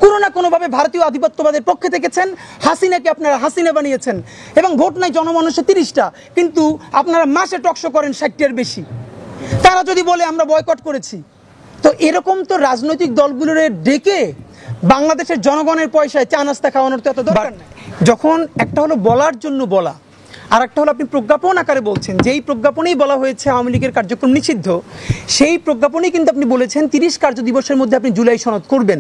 কোনো না কোনোভাবে ভারতীয় আধিপত্যবাদের পক্ষে থেকেছেন, হাসিনাকে আপনারা হাসিনা বানিয়েছেন এবং ভোট নাই জনমানুষে 30টা, কিন্তু আপনারা মাসে টকশো করেন 60টার বেশি। তারা যদি বলে আমরা বয়কট করেছি, তো এরকম তো রাজনৈতিক দলগুলোর ডেকে বাংলাদেশের জনগণের পয়সায় চা নাস্তা খাওয়ানোর তো এত দরকার নেই। যখন একটা হলো বলার জন্য বলা, আর একটা হলো আপনি প্রজ্ঞাপন আকারে বলছেন, যেই প্রজ্ঞাপনেই বলা হয়েছে আওয়ামী লীগের কার্যক্রম নিষিদ্ধ, সেই প্রজ্ঞাপনেই কিন্তু আপনি বলেছেন 30 কার্য দিবসের মধ্যে আপনি জুলাই সনদ করবেন।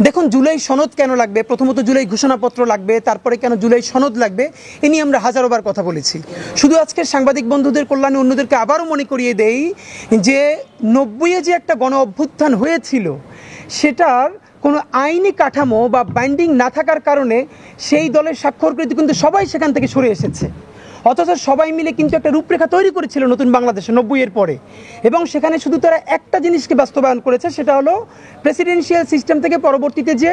দেখুন, জুলাই সনদ কেন লাগবে? প্রথমত জুলাই ঘোষণাপত্র লাগবে, তারপরে কেন জুলাই সনদ লাগবে, এ নিয়ে আমরা হাজারোবার কথা বলেছি। শুধু আজকের সাংবাদিক বন্ধুদের কল্যাণে অন্যদেরকে আবারও মনে করিয়ে দেই যে 90-এ যে একটা গণ অভ্যুত্থান হয়েছিল, সেটার কোনো আইনি কাঠামো বা বাইন্ডিং না থাকার কারণে সেই দলের স্বাক্ষরকৃত কিন্তু সবাই সেখান থেকে সরে এসেছে। অথচ সবাই মিলে কিন্তু একটা রূপরেখা তৈরি করেছিল নতুন বাংলাদেশে 90-এর পরে, এবং সেখানে শুধু তারা একটা জিনিসকে বাস্তবায়ন করেছে, সেটা হলো প্রেসিডেন্সিয়াল সিস্টেম থেকে পরবর্তীতে যে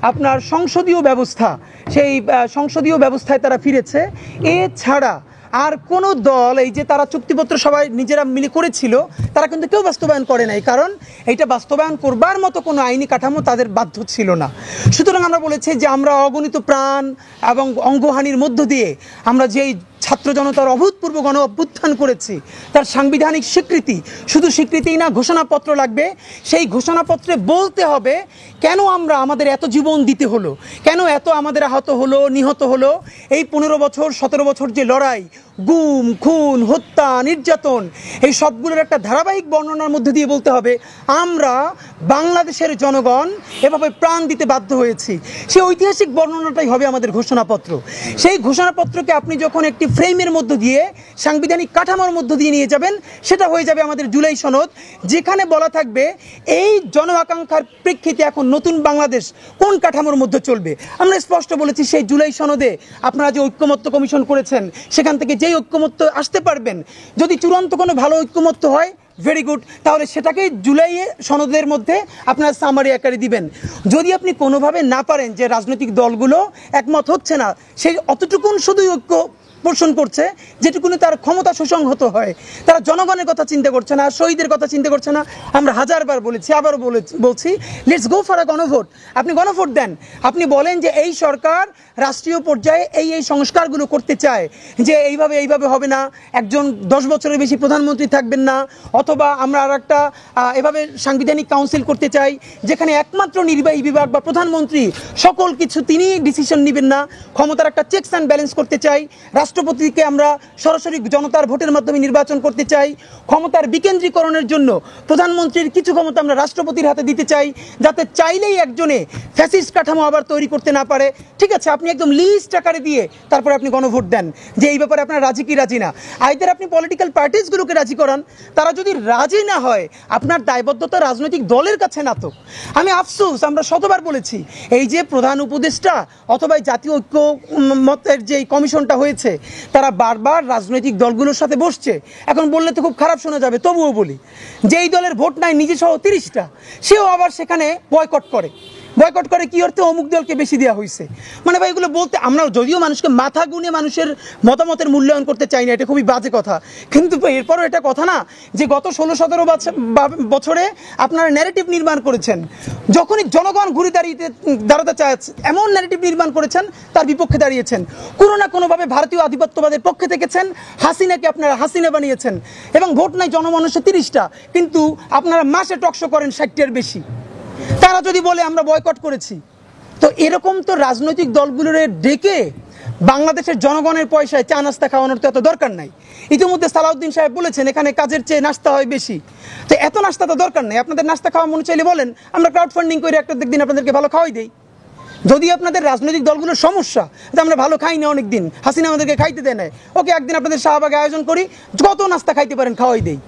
আপনার সংসদীয় ব্যবস্থা, সেই সংসদীয় ব্যবস্থায় তারা ফিরেছে। এছাড়া আর কোনো দল এই যে তারা চুক্তিপত্র সবাই নিজেরা মিলে করেছিল, তারা কিন্তু কেউ বাস্তবায়ন করে নাই, কারণ এইটা বাস্তবায়ন করবার মতো কোনো আইনি কাঠামো তাদের বাধ্য ছিল না। সুতরাং আমরা বলেছি যে আমরা অগণিত প্রাণ এবং অঙ্গহানির মধ্য দিয়ে আমরা যেই ছাত্র জনতার অভূতপূর্ব গণ অভ্যুত্থান করেছি, তার সাংবিধানিক স্বীকৃতি, শুধু স্বীকৃতিই না, ঘোষণাপত্র লাগবে। সেই ঘোষণাপত্রে বলতে হবে কেন আমরা আমাদের এত জীবন দিতে হলো, কেন এত আমাদের আহত হলো, নিহত হলো। এই 15 বছর 17 বছর যে লড়াই, গুম, খুন, হত্যা, নির্যাতন, এই সবগুলোর একটা ধারাবাহিক বর্ণনার মধ্যে দিয়ে বলতে হবে আমরা বাংলাদেশের জনগণ এভাবে প্রাণ দিতে বাধ্য হয়েছি। সেই ঐতিহাসিক বর্ণনাটাই হবে আমাদের ঘোষণাপত্র। সেই ঘোষণাপত্রকে আপনি যখন একটি ফ্রেমের মধ্য দিয়ে, সাংবিধানিক কাঠামোর মধ্য দিয়ে নিয়ে যাবেন, সেটা হয়ে যাবে আমাদের জুলাই সনদ, যেখানে বলা থাকবে এই জন আকাঙ্ক্ষার প্রেক্ষিতে এখন নতুন বাংলাদেশ কোন কাঠামোর মধ্যে চলবে। আমরা স্পষ্ট বলেছি সেই জুলাই সনদে আপনারা যে ঐক্যমত্য কমিশন করেছেন, সেখান থেকে যেই ঐক্যমত্য আসতে পারবেন, যদি চূড়ান্ত কোনো ভালো ঐক্যমত্য হয়, ভেরি গুড, তাহলে সেটাকেই জুলাই সনদের মধ্যে আপনারা সামারি আকারে দিবেন। যদি আপনি কোনোভাবে না পারেন যে রাজনৈতিক দলগুলো একমত হচ্ছে না, সেই অতটুকুন শুধুই ঐক্য পোষণ করছে যেটুকুনি তার ক্ষমতা সুসংহত হয়, তারা জনগণের কথা চিন্তা করছে না, শহীদের কথা চিন্তা করছে না। আমরা হাজারবার বলেছি, আবারও বলছি, লেটস গো ফর আ গণভোট। আপনি গণভোট দেন, আপনি বলেন যে এই সরকার রাষ্ট্রীয় পর্যায়ে এই সংস্কারগুলো করতে চায়, যে এইভাবে হবে না, একজন 10 বছরের বেশি প্রধানমন্ত্রী থাকবেন না, অথবা আমরা আর একটা এভাবে সাংবিধানিক কাউন্সিল করতে চাই যেখানে একমাত্র নির্বাহী বিভাগ বা প্রধানমন্ত্রী সকল কিছু তিনি ডিসিশন নেবেন না, ক্ষমতার একটা চেকস অ্যান্ড ব্যালেন্স করতে চাই, রাষ্ট্রপতিকে আমরা সরাসরি জনতার ভোটের মাধ্যমে নির্বাচন করতে চাই, ক্ষমতার বিকেন্দ্রীকরণের জন্য প্রধানমন্ত্রীর কিছু ক্ষমতা আমরা রাষ্ট্রপতির হাতে দিতে চাই, যাতে চাইলেই একজনে ফ্যাসিস্ট কাঠামো আবার তৈরি করতে না পারে। ঠিক আছে, আপনি একদম লিস্ট আকারে দিয়ে তারপরে আপনি গণভোট দেন যে এই ব্যাপারে আপনারা রাজি কি রাজি না। আইদার আপনি পলিটিক্যাল পার্টিসগুলোকে রাজি করান, তারা যদি রাজি না হয় আপনার দায়বদ্ধতা রাজনৈতিক দলের কাছে না। তো আমি আফসোস, আমরা শতবার বলেছি, এই যে প্রধান উপদেষ্টা অথবা জাতীয় ঐক্য মতের যে কমিশনটা হয়েছে, তারা বারবার রাজনৈতিক দলগুলোর সাথে বসছে। এখন বললে তো খুব খারাপ শোনা যাবে, তবুও বলি, যেই দলের ভোট নাই নিজে সহ 30টা, সেও আবার সেখানে বয়কট করে কি অর্থে? অমুক দলকে বেশি দেওয়া হয়েছে। মানে ভাই, এগুলো বলতে আমরা যদিও মানুষকে মাথা গুনে মানুষের মতামতের মূল্যায়ন করতে চাই না, এটা খুবই বাজে কথা, কিন্তু এরপরও এটা কথা না যে গত 16-17 বছরে আপনারা ন্যারেটিভ নির্মাণ করেছেন, যখনই জনগণ ঘুরে দাঁড়াতে চাচ্ছে এমন ন্যারেটিভ নির্মাণ করেছেন, তার বিপক্ষে দাঁড়িয়েছেন। কোনো না কোনোভাবে ভারতীয় আধিপত্যবাদের পক্ষে থেকেছেন, হাসিনাকে আপনারা হাসিনা বানিয়েছেন এবং ভোট নাই জনমানুষে 30টা, কিন্তু আপনারা মাসে টকশো করেন 60টার বেশি। তারা যদি বলে আমরা বয়কট করেছি, তো এরকম তো রাজনৈতিক দলগুলোর ডেকে বাংলাদেশের জনগণের পয়সায় চা নাস্তা খাওয়ানোর তো এত দরকার নাই। ইতিমধ্যে সালাউদ্দিন সাহেব বলেছেন এখানে কাজের চেয়ে নাস্তা হয় বেশি, তো এত নাস্তা তো দরকার নেই। আপনাদের নাস্তা খাওয়া মনে চাইলে বলেন, আমরা ক্রাউড ফান্ডিং করে একটা দিন আপনাদেরকে ভালো খাওয়াই দেই। যদি আপনাদের রাজনৈতিক দলগুলোর সমস্যা যে আমরা ভালো খাই না, অনেকদিন হাসিনা আমাদেরকে খাইতে দেয় না, ওকে একদিন আপনাদের শাহবাগে আয়োজন করি, কত নাস্তা খাইতে পারেন খাওয়াই দেই।